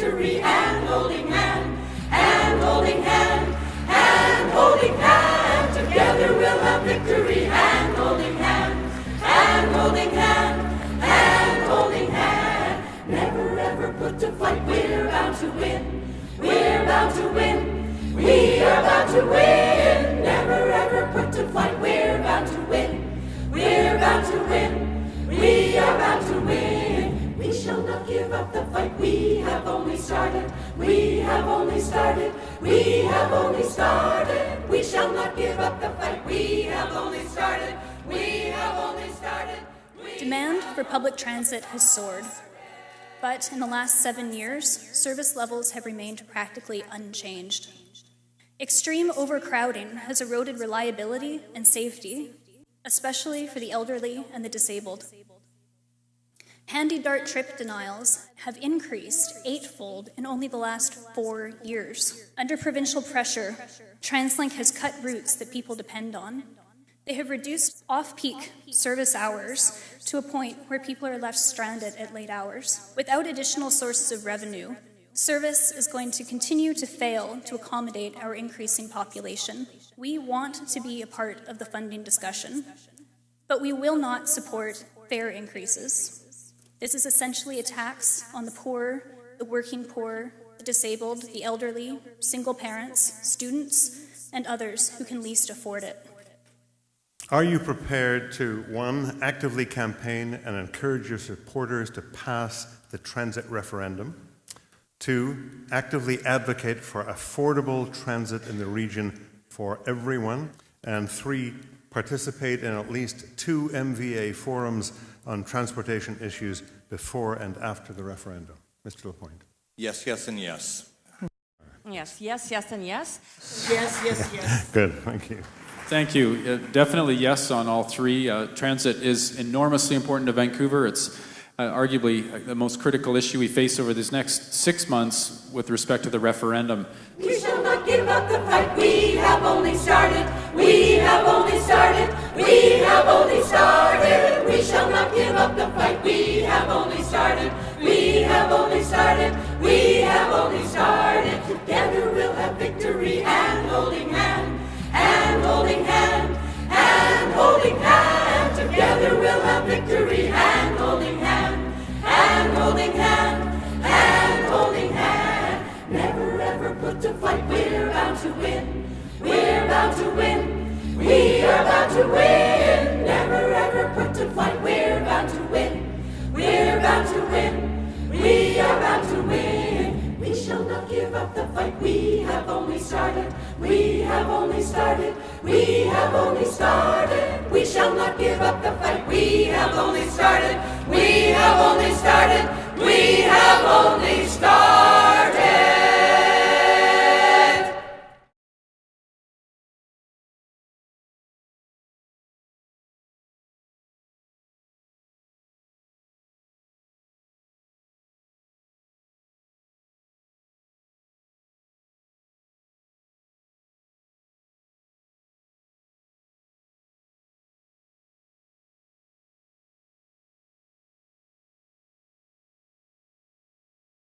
victory. Hand holding hand, hand holding hand, hand holding hand. Together we'll have victory. Hand holding hand, hand holding hand, hand holding hand. Never ever put to fight, we're bound to win. We're bound to win. We are bound to win. Never ever put to fight, we're bound to win. We're bound to win. We are bound to win. We shall not give up the fight. We have only started. We have only started. We have only started. We shall not give up the fight. We have only started. We have only started. Demand for public transit has soared. But in the last 7 years, service levels have remained practically unchanged. Extreme overcrowding has eroded reliability and safety, especially for the elderly and the disabled. Handy-dart trip denials have increased 8-fold in only the last 4 years. Under provincial pressure, TransLink has cut routes that people depend on. They have reduced off-peak service hours to a point where people are left stranded at late hours. Without additional sources of revenue, service is going to continue to fail to accommodate our increasing population. We want to be a part of the funding discussion, but we will not support fare increases. This is essentially a tax on the poor, the working poor, the disabled, the elderly, single parents, students, and others who can least afford it. Are you prepared to, 1, actively campaign and encourage your supporters to pass the Transit Referendum, 2, actively advocate for affordable transit in the region for everyone, and 3, participate in at least 2 MVA forums on transportation issues before and after the referendum? Mr. Lapointe. Yes, yes, and yes. Yes, yes, yes, and yes. Yes, yes, yes. Good, thank you. Thank you. Definitely yes on all 3. Transit is enormously important to Vancouver. It's arguably the most critical issue we face over these next 6 months with respect to the referendum. We shall not give up the fight. We have only started. We have only started. We have only started. We shall not give up the fight. We have only started. We have only started. We have only started. Together we'll have victory. Hand holding hand. Hand holding hand, hand holding hand. Together we'll have victory. Hand holding hand, hand holding hand, hand holding hand. Never ever put to fight. We're bound to win. We're bound to win. We are bound to win. Never ever put to fight. We're bound to win. We're bound to win. We are bound to win. We shall not give up the fight. We have only started. We have only started. We have only started. We shall not give up the fight. We have only started. We have only started. We have only